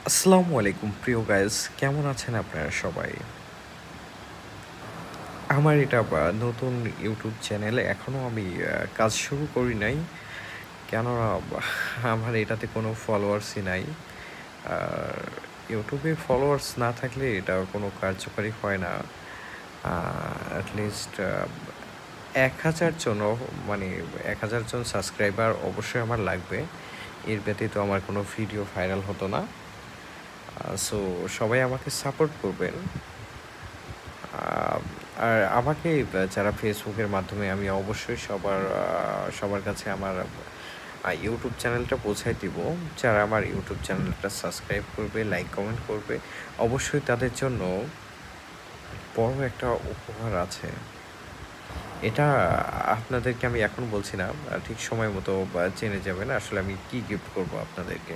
আসসালামু আলাইকুম প্রিয় গাইস, কেমন আছেন আপনারা সবাই? আমার এটা নতুন ইউটিউব চ্যানেলে এখনও আমি কাজ শুরু করি নাই। কেননা আমার এটাতে কোনো ফলোয়ার্সই নাই। আর ইউটিউবে ফলোয়ার্স না থাকলে এটা কোনো কার্যকরী হয় না। এটলিস্ট ১,০০০ জন মানে ১,০০০ জন সাবস্ক্রাইবার অবশ্যই আমার লাগবে। এর ব্যতীত আমার কোনো ভিডিও ভাইরাল হতো না। সো সবাই আমাকে সাপোর্ট করবেন। আর আমাকে যারা ফেসবুকের মাধ্যমে আমি অবশ্যই সবার কাছে আমার ইউটিউব চ্যানেলটা পৌঁছায় দিব। যারা আমার ইউটিউব চ্যানেলটা সাবস্ক্রাইব করবে, লাইক, কমেন্ট করবে, অবশ্যই তাদের জন্য বড় একটা উপহার আছে। এটা আপনাদেরকে আমি এখন বলছি না, ঠিক সময় মতো জেনে যাবেন আসলে আমি কী গিফট করব আপনাদেরকে।